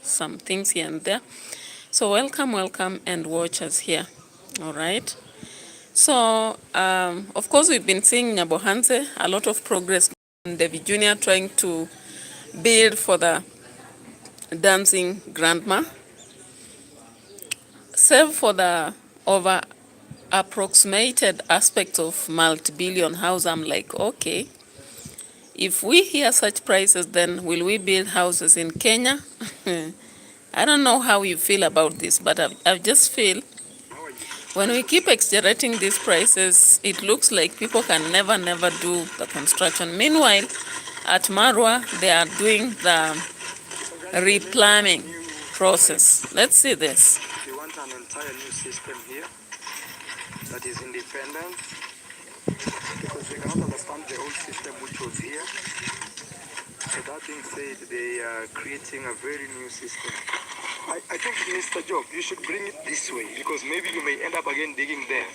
some things here and there. So welcome and watch us here. All right. So of course we've been seeing Nyabohanse, a lot of progress on Devi Jr. trying to build for the dancing grandma. Save for the over approximated aspects of multi-billion house. I'm like, okay, if we hear such prices, then will we build houses in Kenya? I don't know how you feel about this, but I just feel when we keep exaggerating these prices, it looks like people can never do the construction. Meanwhile, at Marwa, they are doing the replanning process. Let's see this. They want an entire new system here that is independent because they cannot understand the old system which was here. So that being said, they are creating a very new system. I think, Mr. Job, you should bring it this way because maybe you may end up again digging there.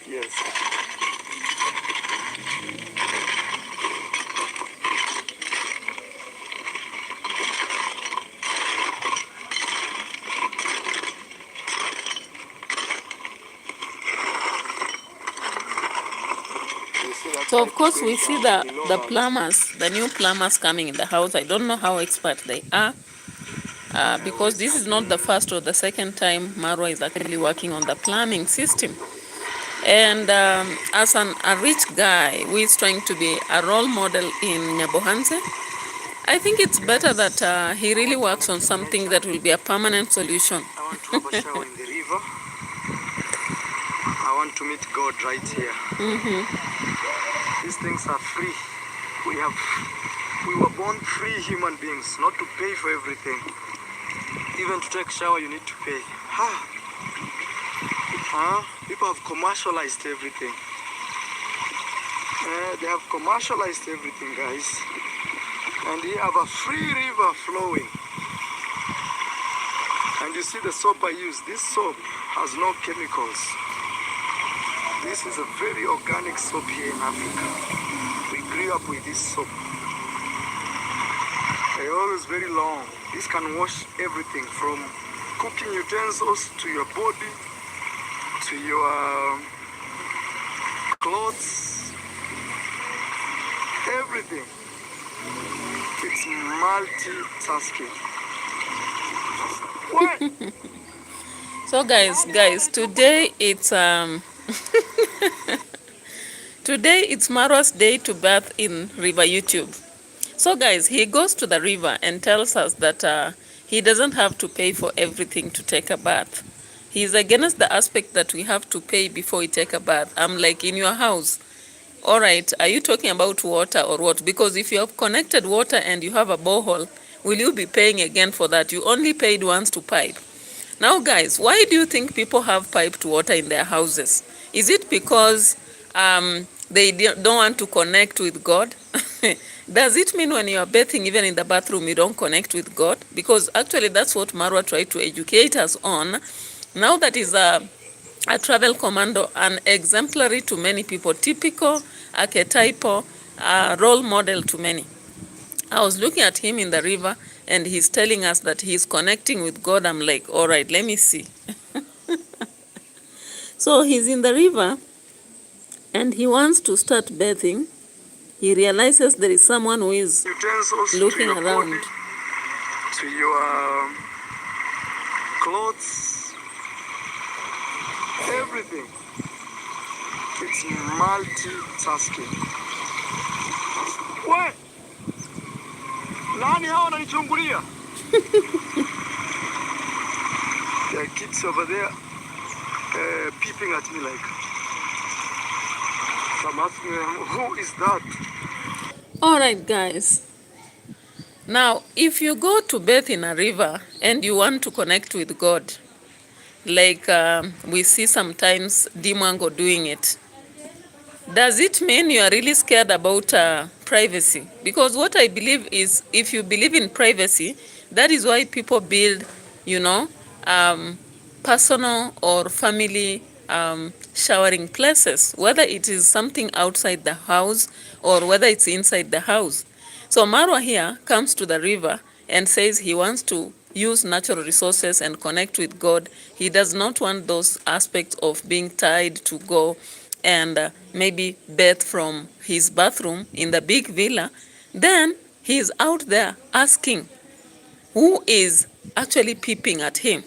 Yes. So of course we see the plumbers, the new plumbers coming in the house. I don't know how expert they are because this is not the first or the second time Marwa is actually working on the plumbing system. And as a rich guy who is trying to be a role model in Nyabohanse, I think it's better that he really works on something that will be a permanent solution. I want to have a shower in the river. I want to meet God right here. These things are free. We were born free human beings, not to pay for everything. Even to take a shower, you need to pay. People have commercialized everything. They have commercialized everything, guys. And you have a free river flowing. And you see the soap I use. This soap has no chemicals. This is a very organic soap here in Africa. We grew up with this soap. They're always very long. This can wash everything from cooking utensils to your body, to your clothes, everything. It's multitasking. What? So guys, today it's today it's Marwa's day to bath in River YouTube. So guys, he goes to the river and tells us that he doesn't have to pay for everything to take a bath. He's against the aspect that we have to pay before we take a bath. I'm like, in your house, all right, are you talking about water or what? Because if you have connected water and you have a borehole, will you be paying again for that? You only paid once to pipe. Now guys, why do you think people have piped water in their houses? Is it because they don't want to connect with God? Does it mean when you are bathing, even in the bathroom, you don't connect with God? Because actually that's what Marwa tried to educate us on. Now that is a travel commando, an exemplary to many people, typical, archetypal, role model to many. I was looking at him in the river and he's telling us that he's connecting with God. I'm like, all right, let me see. So he's in the river and he wants to start bathing. He realizes there is someone who is looking around. Body, to your clothes, everything. It's multitasking. What? Nani hao wananichungulia? There are kids over there peeping at me like. So I'm asking them, who is that? All right, guys. Now, if you go to bathe in a river and you want to connect with God, like we see sometimes Dimwango doing it, does it mean you are really scared about privacy? Because what I believe is, if you believe in privacy, that is why people build, personal or family showering places, whether it is something outside the house or whether it's inside the house. So Marwa here comes to the river and says he wants to use natural resources and connect with God. He does not want those aspects of being tied to go and maybe bathe from his bathroom in the big villa. Then he is out there asking who is actually peeping at him.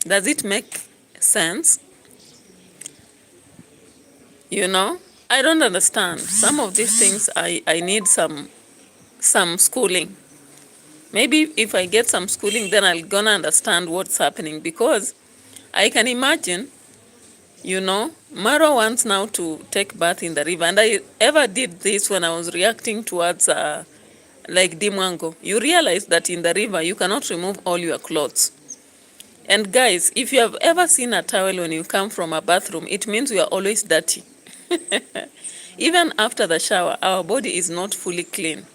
Does it make sense? You know, I don't understand. Some of these things I need some schooling. Maybe if I get some schooling, then I'll gonna understand what's happening, because I can imagine, you know, Maro wants now to take bath in the river. And I ever did this when I was reacting towards like Dimwango. You realize that in the river, you cannot remove all your clothes. And guys, if you have ever seen a towel when you come from a bathroom, it means we are always dirty. Even after the shower, our body is not fully clean.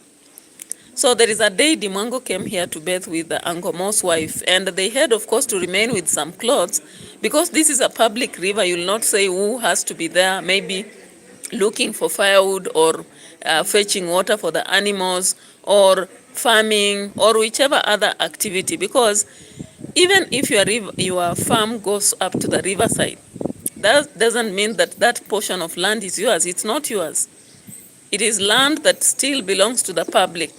So there is a day Dimwango came here to bathe with Angomo's wife, and they had, of course, to remain with some clothes, because this is a public river. You'll not say who has to be there, maybe looking for firewood or fetching water for the animals or farming or whichever other activity, because even if your farm goes up to the riverside, that doesn't mean that that portion of land is yours. It's not yours. It is land that still belongs to the public.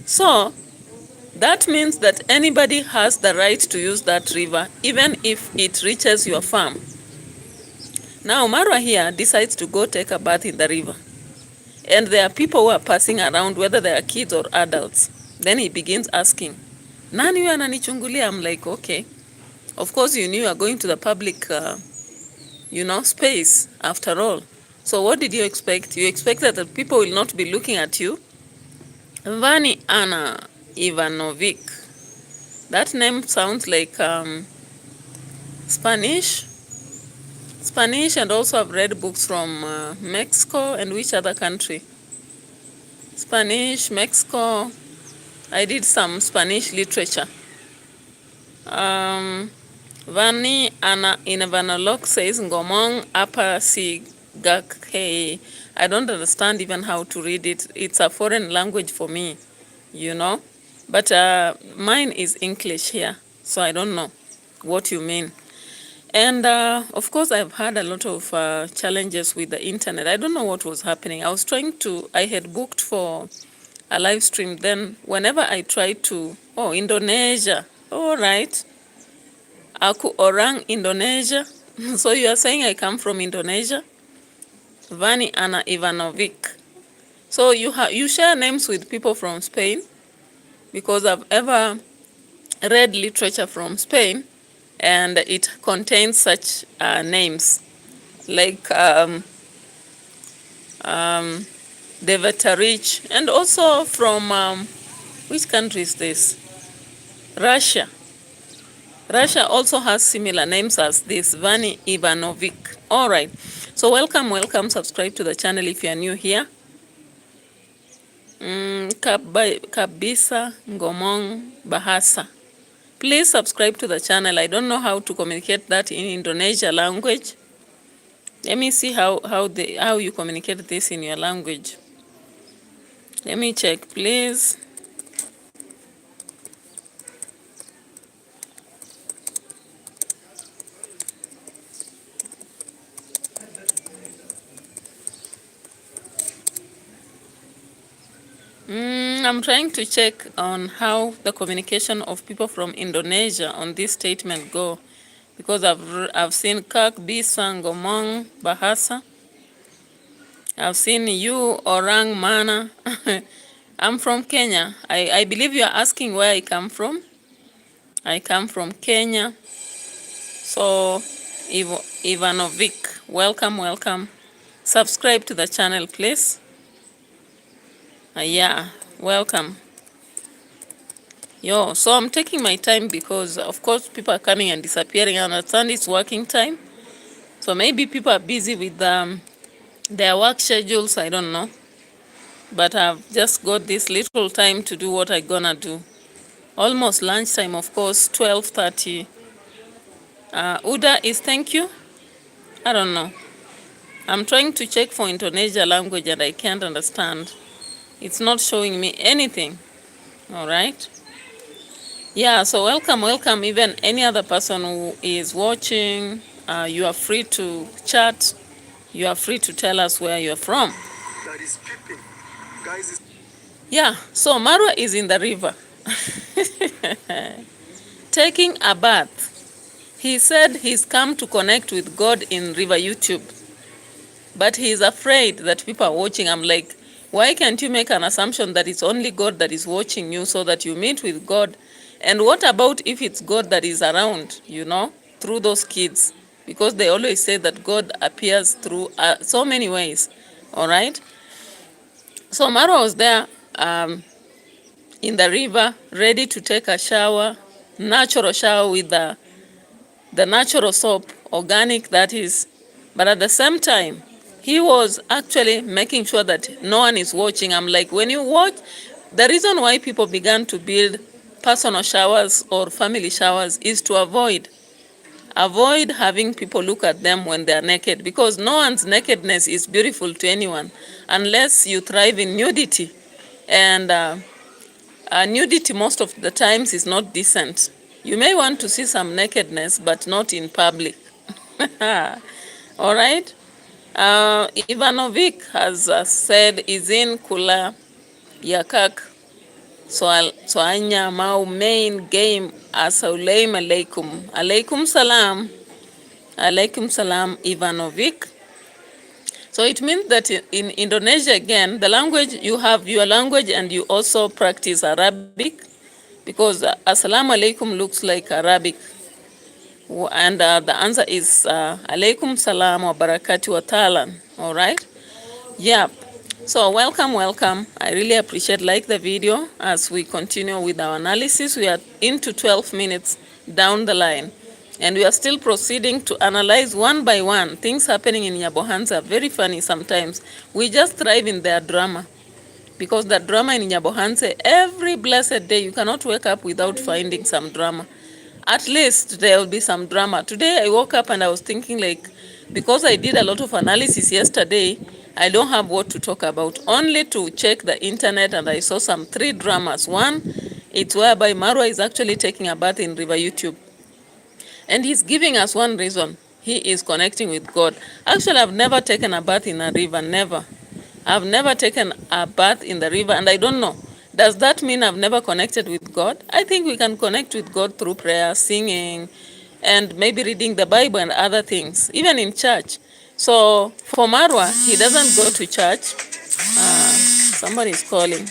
So that means that anybody has the right to use that river, even if it reaches your farm. Now Marwa here decides to go take a bath in the river. And there are people who are passing around, whether they are kids or adults. Then he begins asking, Nani huyu ananichungulia? I'm like, okay. Of course you knew you are going to the public, space after all. So what did you expect? You expected that people will not be looking at you? Vani Anna Ivanovic. That name sounds like Spanish. And also I've read books from Mexico and which other country? Spanish, Mexico. I did some Spanish literature. Vani Ana Inavanalok says Ngomong Apa Sigak. I don't understand even how to read it. It's a foreign language for me, you know. But mine is English here, so I don't know what you mean. And of course, I've had a lot of challenges with the internet. I don't know what was happening. I had booked for a live stream. Then whenever I tried to, Indonesia. All right. Aku orang Indonesia. So you are saying I come from Indonesia? Vani Ana Ivanovic. So you share names with people from Spain? Because I've ever read literature from Spain, and it contains such names like DVY, and also from which country is this? Russia. Russia also has similar names as this, Vani Ivanovic. All right. So welcome. Subscribe to the channel if you are new here. Kabisa Ngomong Bahasa. Please subscribe to the channel. I don't know how to communicate that in Indonesia language. Let me see how you communicate this in your language. Let me check, please. I'm trying to check on how the communication of people from Indonesia on this statement go, because I've seen Kak Bisa Ngomong Bahasa. I've seen you Orang Mana. I'm from Kenya. I believe you are asking where I come from. I come from Kenya. So Ivanovic, welcome. Subscribe to the channel, please. Yeah, welcome. So I'm taking my time because, of course, people are coming and disappearing. I understand it's working time. So maybe people are busy with their work schedules. I don't know. But I've just got this little time to do what I'm gonna do. Almost lunchtime, of course, 12:30. Uda is thank you. I don't know. I'm trying to check for Indonesia language and I can't understand. It's not showing me anything. All right. Yeah, so welcome. Even any other person who is watching, you are free to chat. You are free to tell us where you're from. That is peeping. Guys, Yeah, so Marwa is in the river taking a bath. He said he's come to connect with God in River YouTube, but he's afraid that people are watching. I'm like, why can't you make an assumption that it's only God that is watching you so that you meet with God? And what about if it's God that is around, through those kids? Because they always say that God appears through so many ways, all right? So Marwa was there in the river, ready to take a shower, natural shower with the natural soap, organic that is. But at the same time, he was actually making sure that no one is watching. I'm like, when you watch, the reason why people began to build personal showers or family showers is to avoid having people look at them when they are naked, because no one's nakedness is beautiful to anyone unless you thrive in nudity. And nudity most of the times is not decent. You may want to see some nakedness, but not in public. All right. Ivanovic has said is in Kula Yakak Soanya Mau main game Assalamu alaikum. Alaikum salam. Alaikum salam Ivanovic. So it means that in Indonesia again, the language, you have your language and you also practice Arabic, because Assalamu alaikum looks like Arabic. And the answer is alaikum salam wa barakatuh wa ta'ala. All right. Yeah. So welcome. I really appreciate, like the video as we continue with our analysis. We are into 12 minutes down the line, and we are still proceeding to analyze one by one things happening in Nyabohansa. Very funny sometimes. We just thrive in their drama, because the drama in Nyabohanse, every blessed day, you cannot wake up without finding some drama. At least there will be some drama. Today I woke up and I was thinking, like, because I did a lot of analysis yesterday, I don't have what to talk about. Only to check the internet, and I saw some 3 dramas. One, it's whereby Marwa is actually taking a bath in River YouTube. And he's giving us one reason. He is connecting with God. Actually, I've never taken a bath in a river, never. I've never taken a bath in the river, and I don't know. Does that mean I've never connected with God? I think we can connect with God through prayer, singing, and maybe reading the Bible and other things, even in church. So for Marwa, he doesn't go to church. Somebody is calling.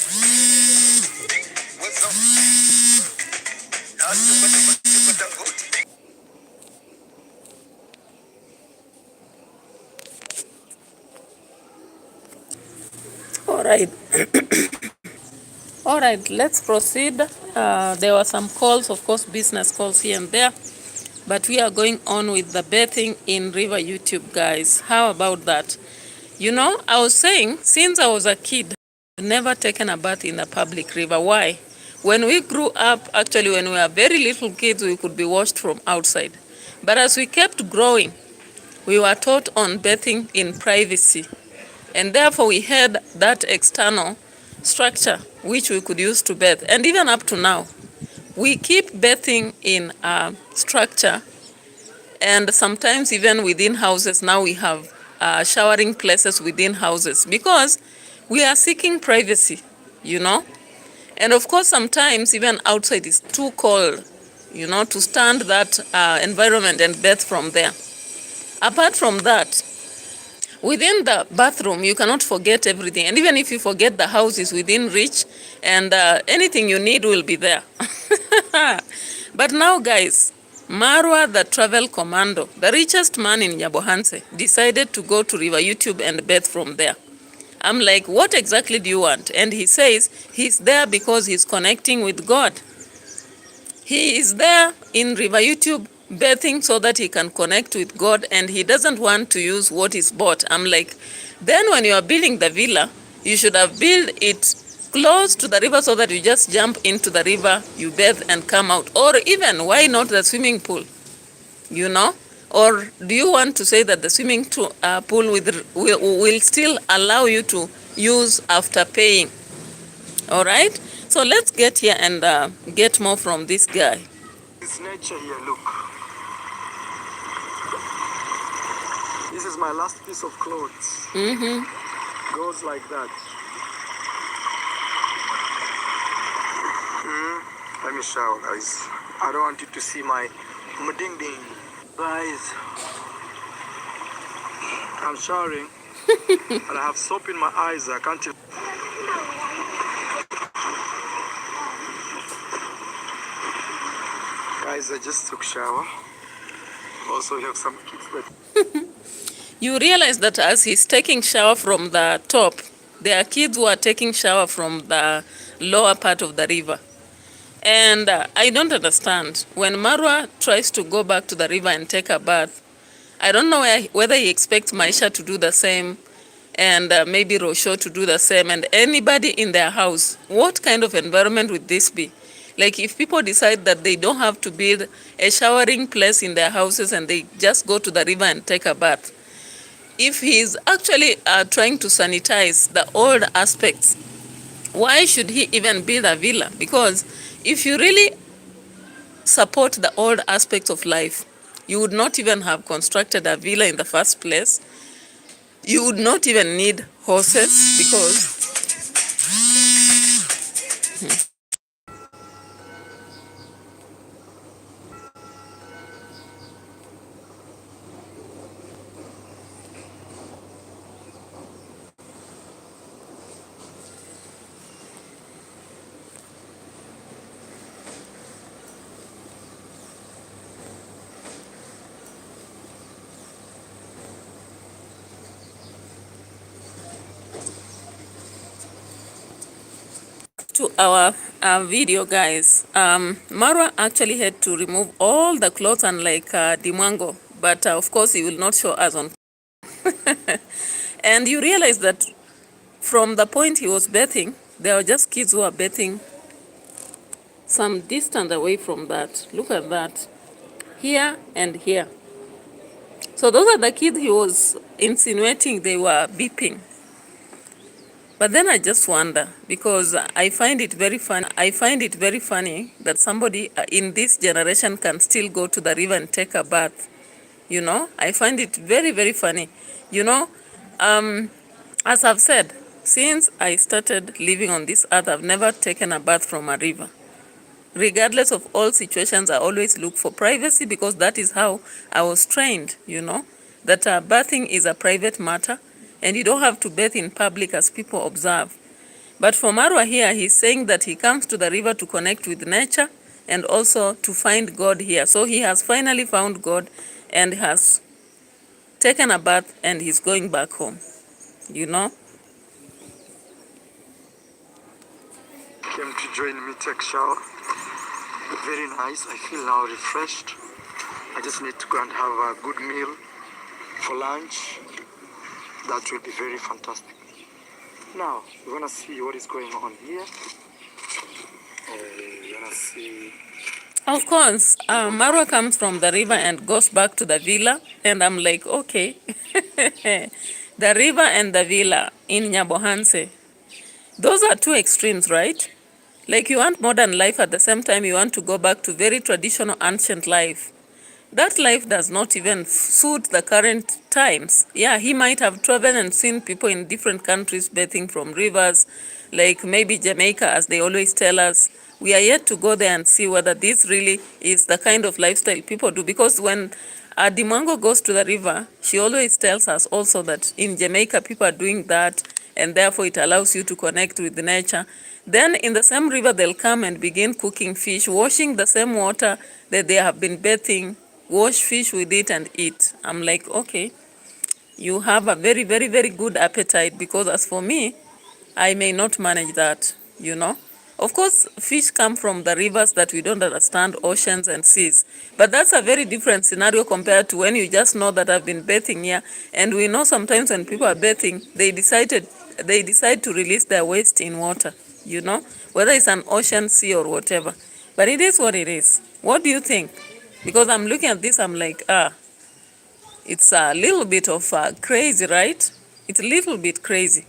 All right. All right, let's proceed. There were some calls, of course, business calls here and there. But we are going on with the bathing in River YouTube, guys. How about that? I was saying, since I was a kid, I've never taken a bath in a public river. Why? When we grew up, actually, when we were very little kids, we could be washed from outside. But as we kept growing, we were taught on bathing in privacy. And therefore, we had that external structure which we could use to bathe. And even up to now, we keep bathing in a structure, and sometimes even within houses. Now we have showering places within houses, because we are seeking privacy. And of course, sometimes even outside is too cold, to stand that environment and bathe from there. Apart from that, within the bathroom, you cannot forget everything. And even if you forget, the house is within reach, and anything you need will be there. But now, guys, Marwa, the travel commando, the richest man in Nyabohanse, decided to go to River YouTube and bathe from there. I'm like, what exactly do you want? And he says he's there because he's connecting with God. He is there in River YouTube bathing so that he can connect with God, and he doesn't want to use what is bought. I'm like, then when you are building the villa, you should have built it close to the river so that you just jump into the river, you bathe and come out. Or even, why not the swimming pool? Or do you want to say that the swimming pool will still allow you to use after paying? All right, so let's get here and get more from this guy. This nature here, look. This is my last piece of clothes. Goes like that. Let me shower, guys. I don't want you to see my ding ding. Guys, I'm showering. And I have soap in my eyes. I can't. Guys, I just took shower. Also, we have some kids that. You realize that as he's taking shower from the top, there are kids who are taking shower from the lower part of the river. And I don't understand. When Marwa tries to go back to the river and take a bath, I don't know whether he expects Maisha to do the same and maybe Rosho to do the same and anybody in their house. What kind of environment would this be? Like if people decide that they don't have to build a showering place in their houses and they just go to the river and take a bath. If he's actually trying to sanitize the old aspects, why should he even build a villa? Because if you really support the old aspects of life, you would not even have constructed a villa in the first place. You would not even need horses because to our video, guys. Marwa actually had to remove all the clothes unlike Dimango, but of course he will not show us on. And you realize that from the point he was bathing, there were just kids who are bathing some distance away from that. Look at that. Here and here. So those are the kids he was insinuating they were beeping. But then I just wonder, because I find it very funny that somebody in this generation can still go to the river and take a bath. You know, I find it very, very funny. You know, as I've said, since I started living on this earth, I've never taken a bath from a river. Regardless of all situations, I always look for privacy because that is how I was trained, you know, that bathing is a private matter and you don't have to bathe in public as people observe. But for Marwa here, he's saying that he comes to the river to connect with nature and also to find God here. So he has finally found God and has taken a bath and he's going back home, you know. Came to join me take shower. Very nice. I feel now refreshed. I just need to go and have a good meal for lunch. That will be very fantastic. Now, we're gonna see what is going on here. We're gonna see. Of course, Marwa comes from the river and goes back to the villa, and I'm like, okay. The river and the villa in Nyabohanse, those are two extremes, right? Like you want modern life at the same time you want to go back to very traditional ancient life. That life does not even suit the current times. Yeah, he might have traveled and seen people in different countries bathing from rivers, like maybe Jamaica, as they always tell us. We are yet to go there and see whether this really is the kind of lifestyle people do. Because when Dimango goes to the river, she always tells us also that in Jamaica people are doing that, and therefore it allows you to connect with nature. Then in the same river, they'll come and begin cooking fish, washing the same water that they have been bathing, wash fish with it and eat. I'm like, okay, you have a very, very, very good appetite, because as for me, I may not manage that, you know. Of course, fish come from the rivers that we don't understand, oceans and seas. But that's a very different scenario compared to when you just know that I've been bathing here. And we know sometimes when people are bathing, they decide to release their waste in water, you know, whether it's an ocean, sea, or whatever. But it is what it is. What do you think? Because I'm looking at this, I'm like, it's a little bit of crazy, right? It's a little bit crazy.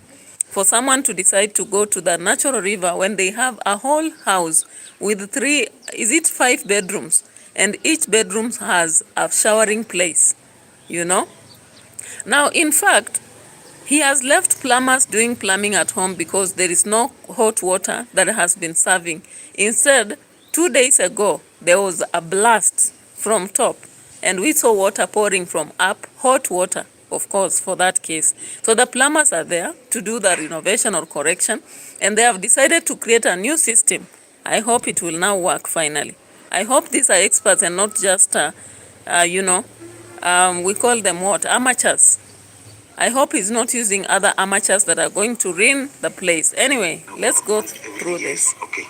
for someone to decide to go to the natural river when they have a whole house with 5 bedrooms, and each bedroom has a showering place, you know. Now, in fact, he has left plumbers doing plumbing at home because there is no hot water that has been serving. Instead, 2 days ago, there was a blast from top, and we saw water pouring from up, hot water, of course, for that case. So the plumbers are there to do the renovation or correction, and they have decided to create a new system. I hope it will now work finally. I hope these are experts and not just, we call them what? Amateurs. I hope he's not using other amateurs that are going to ruin the place. Anyway, let's go through this. Okay.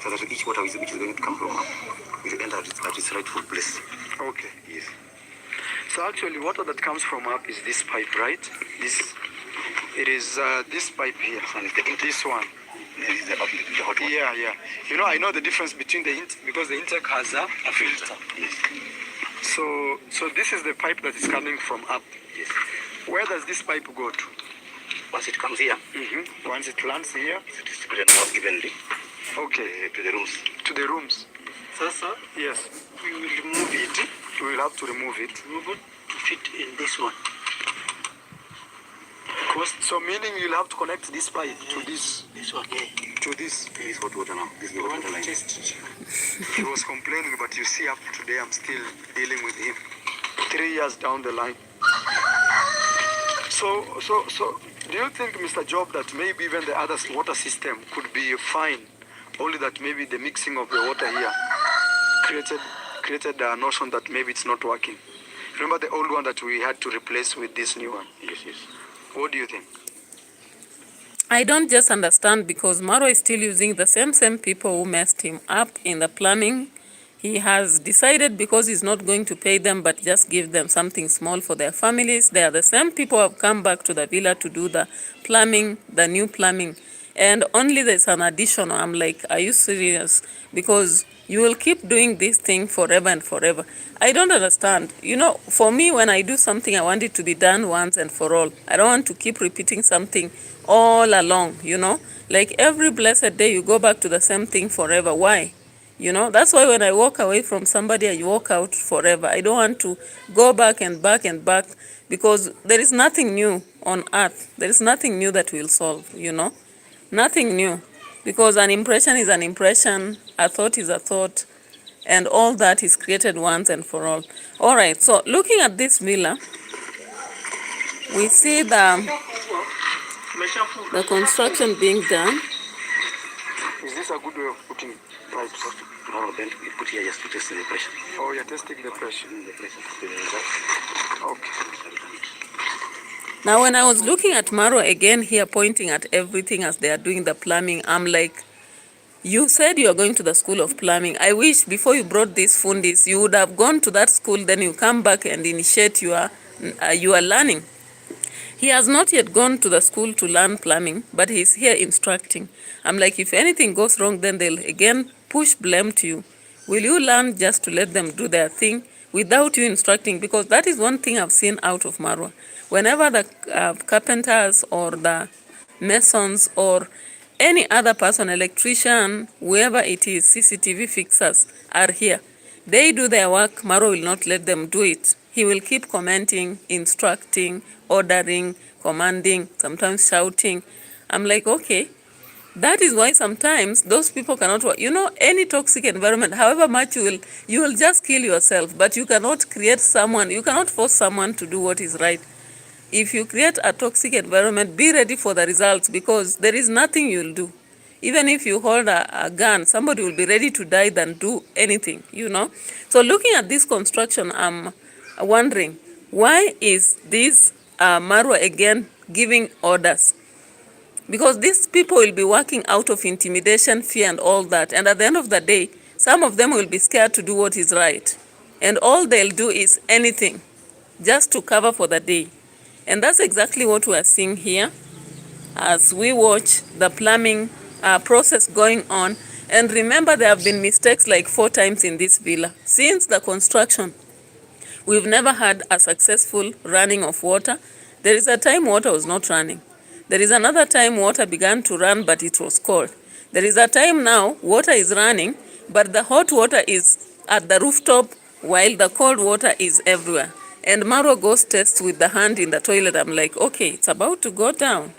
So that each water which is going to come from up will enter at its rightful place. Okay. Yes. So actually, water that comes from up is this pipe, right? It is this pipe here. This one. This is the hot water. Yeah, yeah. You know, I know the difference between because the intake has a filter. Yes. So this is the pipe that is coming from up. Yes. Where does this pipe go to? Once it comes here. Once it lands here. It is distributed out evenly. Okay. To the rooms. To the rooms. Sasa? Yes. We will remove it. We will have to remove it. Remove it to fit in this one. So meaning you'll have to connect this pipe to this. This one. Yeah. To this. This is hot water now. This is the hot water line. He was complaining, but you see, up to today I'm still dealing with him. 3 years down the line. So, do you think, Mr. Job, that maybe even the other water system could be fine? Only that maybe the mixing of the water here created a notion that maybe it's not working. Remember the old one that we had to replace with this new one? Yes, yes. What do you think? I don't just understand because Maro is still using the same people who messed him up in the plumbing. He has decided because he's not going to pay them but just give them something small for their families. They are the same people who have come back to the villa to do the plumbing, the new plumbing. And only there's an additional. I'm like, are you serious? Because you will keep doing this thing forever and forever. I don't understand. You know, for me, when I do something, I want it to be done once and for all. I don't want to keep repeating something all along, you know. Like every blessed day, you go back to the same thing forever. Why? You know, that's why when I walk away from somebody, I walk out forever. I don't want to go back and back and back because there is nothing new on earth. There is nothing new that will solve, you know. Nothing new. Because an impression is an impression, a thought is a thought, and all that is created once and for all. All right, so looking at this villa, we see the construction being done. Is this a good way of putting pipes? No, then we put here just to test the pressure. Oh, you're testing the pressure. Okay. Now, when I was looking at Maro again here, pointing at everything as they are doing the plumbing, I'm like, you said you are going to the school of plumbing. I wish before you brought these fundis, you would have gone to that school, then you come back and initiate your learning. He has not yet gone to the school to learn plumbing, but he's here instructing. I'm like, if anything goes wrong, then they'll again push blame to you. Will you learn just to let them do their thing without you instructing? Because that is one thing I've seen out of Marwa. Whenever the carpenters or the masons or any other person, electrician, whoever it is, CCTV fixers are here, they do their work, Marwa will not let them do it. He will keep commenting, instructing, ordering, commanding, sometimes shouting. I'm like, okay, that is why sometimes those people cannot work. You know, any toxic environment, however much you will just kill yourself, but you cannot create someone, you cannot force someone to do what is right. If you create a toxic environment, be ready for the results because there is nothing you'll do. Even if you hold a gun, somebody will be ready to die than do anything, you know. So looking at this construction, I'm wondering, why is this Marwa again giving orders? Because these people will be working out of intimidation, fear, and all that. And at the end of the day, some of them will be scared to do what is right. And all they'll do is anything, just to cover for the day. And that's exactly what we are seeing here as we watch the plumbing process going on. And remember, there have been mistakes like 4 times in this villa. Since the construction, we've never had a successful running of water. There is a time water was not running. There is another time water began to run, but it was cold. There is a time now water is running, but the hot water is at the rooftop while the cold water is everywhere. And Marwa goes tests with the hand in the toilet. I'm like, okay, it's about to go down.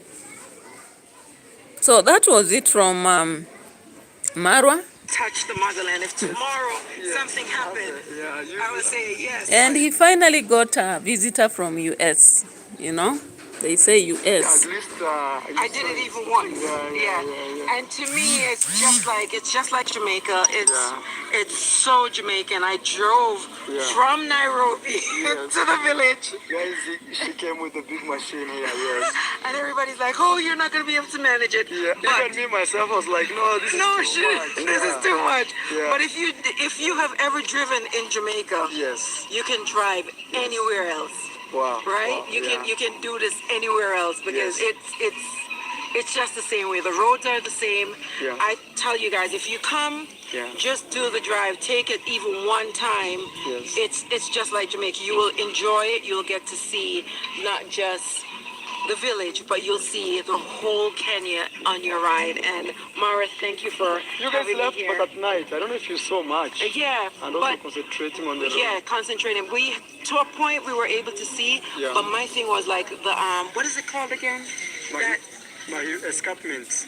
So that was it from Marwa. Touch the motherland. If tomorrow something happened, I would say yes. And he finally got a visitor from US, you know. They say US. At least I did it even once. Yeah. And to me, it's just like Jamaica. It's so Jamaican. I drove from Nairobi to the village. Guys, she came with a big machine here, yes. And everybody's like, "Oh, you're not gonna be able to manage it." Yeah, but even me myself, I was like, "No, this is too much. This is too much." Yeah. But if you have ever driven in Jamaica, yes, you can drive anywhere else. Wow. Right? Wow. You can do this anywhere else because it's just the same way. The roads are the same. Yeah. I tell you guys, if you come, just do the drive. Take it even one time. Yes. It's just like Jamaica. You will enjoy it. You'll get to see not just the village, but you'll see the whole Kenya on your ride. And Mara, thank you for You guys having left, me here. but at night, I don't know if you saw much. Yeah, And also concentrating on the road. yeah, concentrating. We to a point we were able to see, but my thing was like the what is it called again? My escarpment.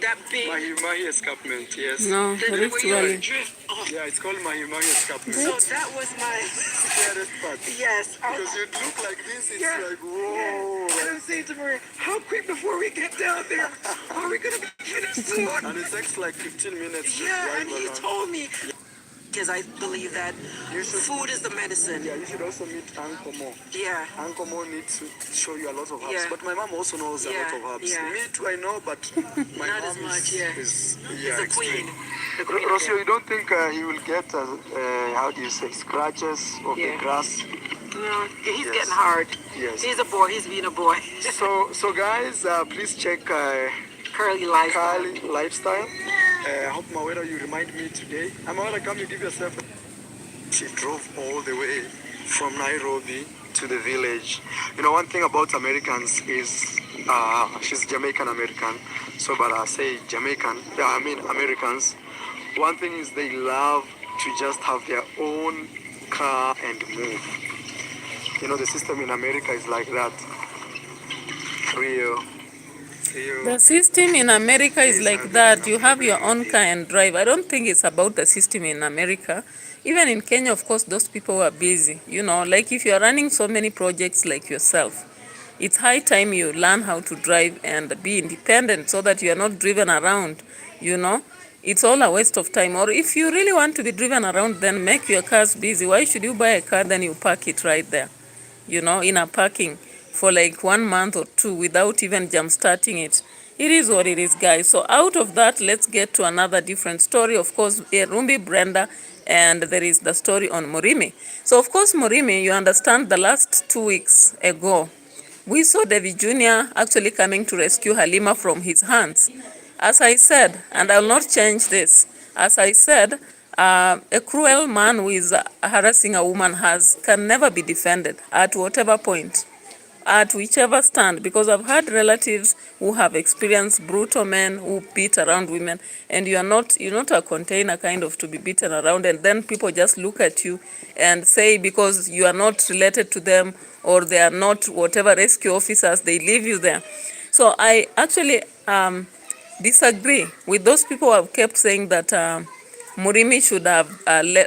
That big. My escarpment, yes. No, Rift Valley. Drift off. Yeah, it's called my escarpment. So that was my Scariest part. yes. Because you look like this, it's like, whoa. Yeah. And I'm saying to Maria, how quick before we get down there? Are we gonna be finished soon? And it takes like 15 minutes to Yeah, drive and he around. told me. Because I believe that food is the medicine. Yeah, you should also meet Uncle Mo. Yeah. Uncle Mo needs to show you a lot of herbs. Yeah. But my mom also knows a lot of herbs. Yeah. Me too, I know, but my Not mom as much, is He's the queen. The queen. Rocio, you don't think he will get, how do you say, scratches of the grass? No, he's getting hard. Yes. He's a boy. He's being a boy. So guys, please check Curly lifestyle. Curly Lifestyle. I hope Mawera, you remind me today. Mawera, come you give yourself. She drove all the way from Nairobi to the village. You know, one thing about Americans is she's Jamaican American. So, but I say Jamaican, I mean Americans. One thing is they love to just have their own car and move. You know, the system in America is like that. Real. The system in America is like that. You have your own car and drive. I don't think it's about the system in America. Even in Kenya, of course, those people were busy. You know, like if you're running so many projects like yourself, it's high time you learn how to drive and be independent so that you are not driven around, you know. It's all a waste of time. Or if you really want to be driven around, then make your cars busy. Why should you buy a car, then you park it right there, you know, in a parking for like 1 month or 2 without even jump starting it? It is what it is, guys. So out of that, let's get to another different story. Of course, ERUMBI, Brenda, and there is the story on MRIMI. So of course, MRIMI, you understand the last 2 weeks ago, we saw DVY Jr. actually coming to rescue HALIMA from his hands. As I said, and I'll not change this, as I said, a cruel man who is harassing a woman can never be defended at whatever point, at whichever stand, because I've had relatives who have experienced brutal men who beat around women, and you're not a container kind of to be beaten around, and then people just look at you and say because you are not related to them or they are not whatever rescue officers, they leave you there. So I actually disagree with those people who have kept saying that MRIMI should have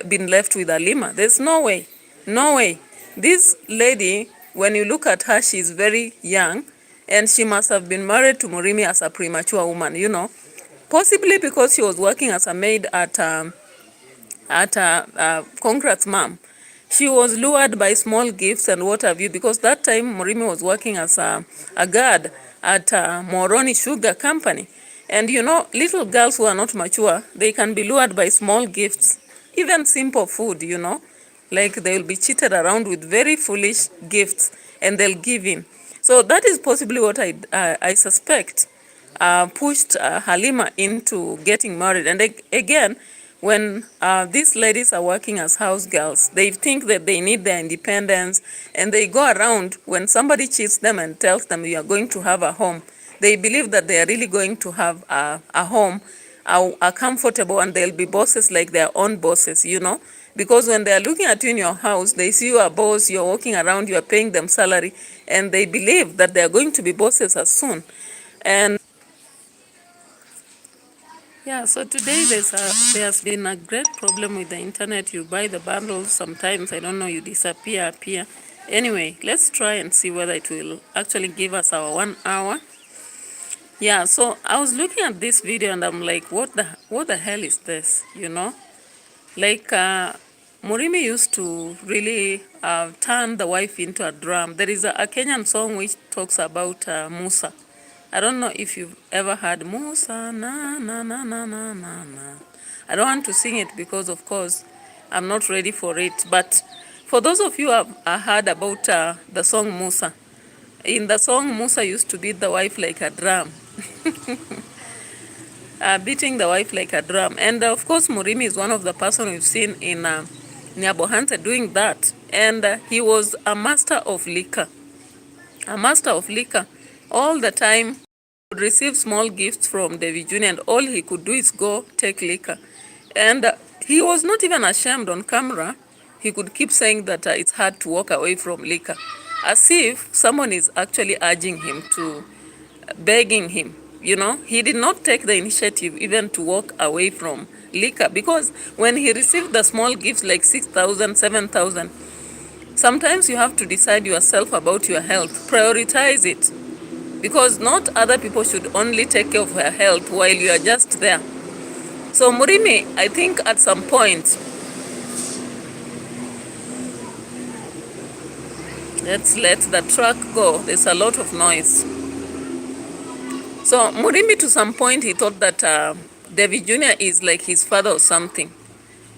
been left with HALIMA. There's no way. No way. This lady, when you look at her, she's very young, and she must have been married to MRIMI as a premature woman, you know. Possibly because she was working as a maid at Concrate's mom. She was lured by small gifts and what have you, because that time MRIMI was working as a guard at Moroni Sugar Company. And you know, little girls who are not mature, they can be lured by small gifts, even simple food, you know. Like they will be cheated around with very foolish gifts and they'll give in. So that is possibly what I suspect pushed HALIMA into getting married. And again, when these ladies are working as house girls, they think that they need their independence, and they go around when somebody cheats them and tells them you are going to have a home. They believe that they are really going to have a home, a comfortable, and they'll be bosses like their own bosses, you know. Because when they are looking at you in your house, they see you are a boss, you're walking around, you are paying them salary, and they believe that they are going to be bosses as soon. And yeah, so today there's been a great problem with the internet. You buy the bundles, sometimes, I don't know, you disappear, appear. Anyway, let's try and see whether it will actually give us our 1 hour. Yeah, so I was looking at this video and I'm like, what the hell is this, you know? Like, MRIMI used to really turn the wife into a drum. There is a Kenyan song which talks about Musa. I don't know if you've ever heard Musa, na na na na na na na. I don't want to sing it because, of course, I'm not ready for it. But for those of you who have heard about the song Musa, in the song, Musa used to beat the wife like a drum. Beating the wife like a drum. And of course, MRIMI is one of the person we've seen in Nyabohante doing that. And he was a master of liquor. A master of liquor. All the time, he would receive small gifts from Davy Jr. and all he could do is go take liquor. And he was not even ashamed on camera. He could keep saying that it's hard to walk away from liquor. As if someone is actually urging him to, begging him. You know, he did not take the initiative even to walk away from liquor, because when he received the small gifts like 6,000, 7,000, sometimes you have to decide yourself about your health. Prioritize it, because not other people should only take care of your health while you are just there. So MRIMI, I think at some point, let's let the truck go. There's a lot of noise. So MRIMI, to some point, he thought that Davy Jr. is like his father or something.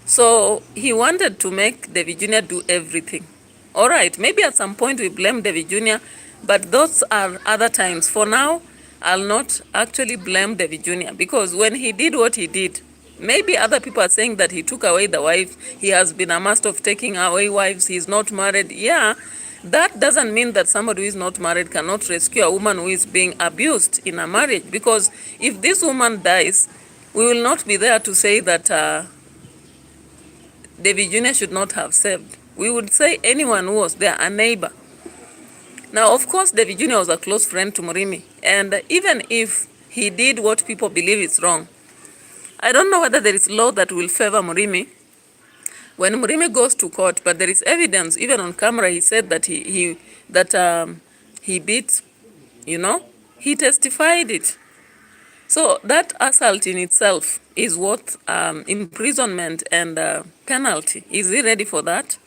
So he wanted to make Davy Jr. do everything. All right, maybe at some point we blame Davy Jr., but those are other times. For now, I'll not actually blame Davy Jr. because when he did what he did, maybe other people are saying that he took away the wife, he has been a master of taking away wives, he's not married. Yeah, that doesn't mean that somebody who is not married cannot rescue a woman who is being abused in a marriage, because if this woman dies, we will not be there to say that Davy Jr. should not have saved. We would say anyone who was there, a neighbor. Now, of course, Davy Jr. was a close friend to MRIMI, and even if he did what people believe is wrong, I don't know whether there is law that will favor MRIMI when MRIMI goes to court, but there is evidence, even on camera, he said that he beat, you know, he testified it. So that assault in itself is worth imprisonment and penalty. Is he ready for that?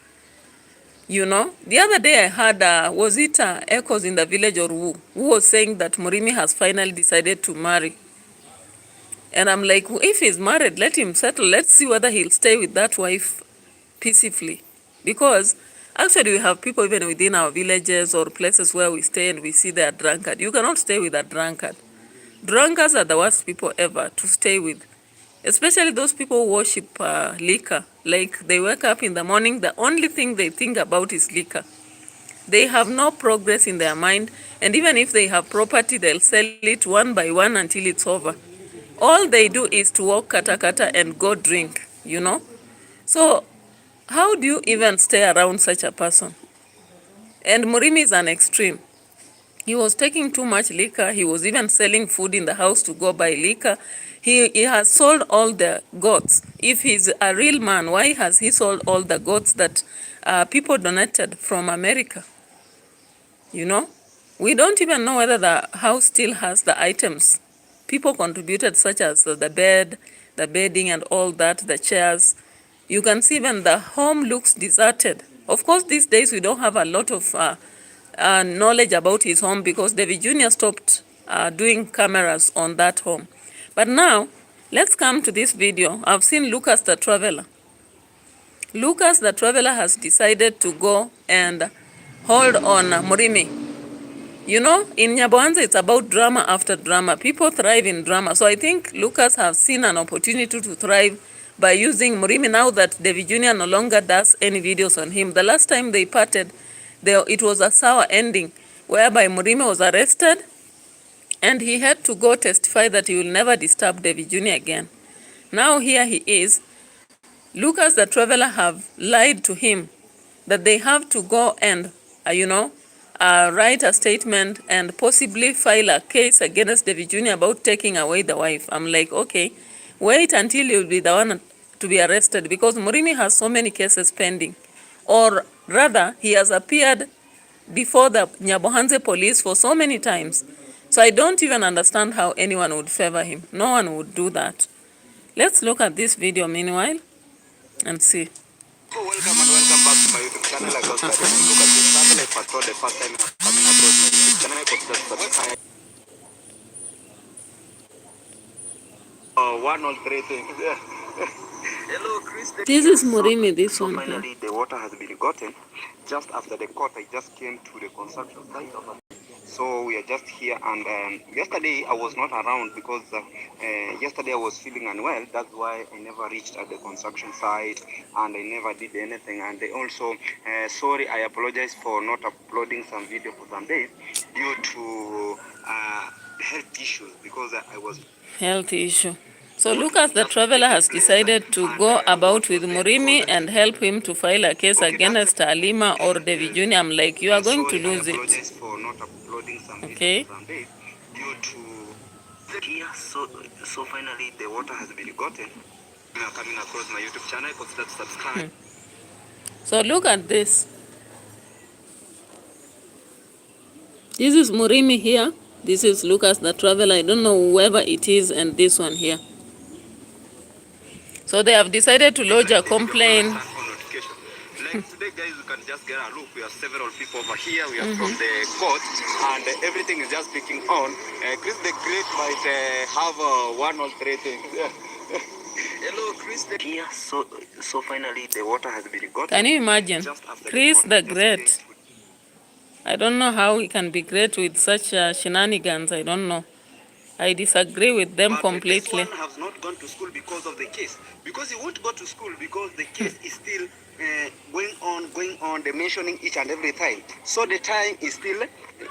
You know, the other day I heard, was it Echoes in the Village or who was saying that MRIMI has finally decided to marry. And I'm like, if he's married, let him settle. Let's see whether he'll stay with that wife peacefully. Because actually we have people even within our villages or places where we stay and we see they are drunkard. You cannot stay with a drunkard. Drunkards are the worst people ever to stay with. Especially those people who worship liquor. Like they wake up in the morning, the only thing they think about is liquor. They have no progress in their mind, and even if they have property, they'll sell it one by one until it's over. All they do is to walk kata and go drink, you know. So how do you even stay around such a person? And MRIMI is an extreme. He was taking too much liquor. He was even selling food in the house to go buy liquor. He has sold all the goats. If he's a real man, why has he sold all the goats that people donated from America? You know, we don't even know whether the house still has the items people contributed, such as the bed, the bedding and all that, the chairs. You can see even the home looks deserted. Of course, these days we don't have a lot of knowledge about his home because Davy Jr. stopped doing cameras on that home. But now, let's come to this video. I've seen Lucas the Traveler. Lucas the Traveler has decided to go and hold on MRIMI. You know, in Nyabohanza, it's about drama after drama. People thrive in drama. So I think Lucas has seen an opportunity to thrive by using MRIMI now that David Jr. no longer does any videos on him. The last time they parted, it was a sour ending whereby MRIMI was arrested and he had to go testify that he will never disturb David Jr. again. Now here he is. Lucas the Traveler have lied to him that they have to go and, write a statement and possibly file a case against David Jr. about taking away the wife. I'm like, okay, wait until you'll be the one to be arrested, because MRIMI has so many cases pending. Or rather, he has appeared before the Nyabohanse police for so many times. So I don't even understand how anyone would favor him. No one would do that. Let's look at this video meanwhile and see. Welcome and welcome back to my YouTube channel. I got started to look at this channel. If I thought the first time I'm coming across my YouTube channel, I consider subscribe. One or three things. Hello, Chris. This is MRIMI, this so one. Finally, the water has been gotten. Just after the court, I just came to the construction site of so we are just here, and yesterday I was not around because yesterday I was feeling unwell. That's why I never reached at the construction site and I never did anything. And also, sorry, I apologize for not uploading some video for some days due to health issues, because I was Health issue. So Lucas the Traveler has decided to go about with MRIMI and help him to file a case against HALIMA or David Jr. I'm like, you are going to lose it. Okay? Due to here, so finally the water has been gotten. Now coming across my YouTube channel, consider to subscribe. So look at this. This is MRIMI here. This is Lucas the Traveler. I don't know whoever it is, and this one here. So they have decided to lodge a complaint. Like today, guys, you can just get a look. We have several people over here. We are from the court, and everything is just picking on. Chris the Great might have one or three things. Hello, Chris the here. So finally, the water has been gotten. Can you imagine? Chris the Great. I don't know how he can be great with such shenanigans. I don't know. I disagree with them completely. This one has not gone to school because of the case. Because he won't go to school because the case is still going on, they're mentioning each and every time. So the time is still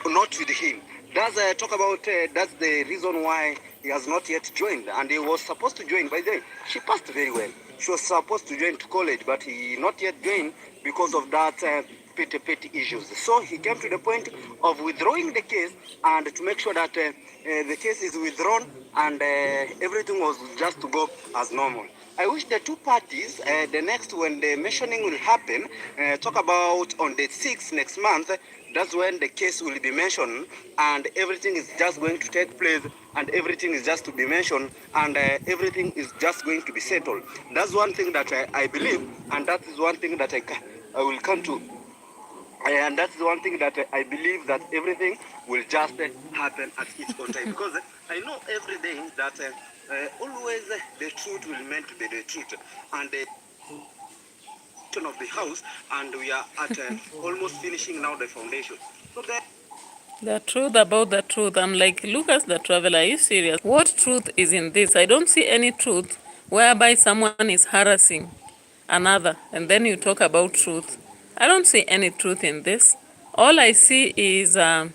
not with him. That's talk about, that's the reason why he has not yet joined. And he was supposed to join, by the way. She passed very well. She was supposed to join to college, but he not yet joined because of that petty issues. So he came to the point of withdrawing the case and to make sure that the case is withdrawn and everything was just to go as normal. I wish the two parties, the next when the mentioning will happen, talk about on the 6th next month, that's when the case will be mentioned and everything is just going to take place and everything is just to be mentioned and everything is just going to be settled. That's one thing that I believe, and that is one thing that I will come to. And that's the one thing that I believe that everything will just happen at its own time. Because I know every day that always the truth will meant to be the truth. And the of the house, and we are at almost finishing now the foundation. So the truth about the truth. I'm like, Lucas the Traveler, are you serious? What truth is in this? I don't see any truth whereby someone is harassing another and then you talk about truth. I don't see any truth in this. All I see is the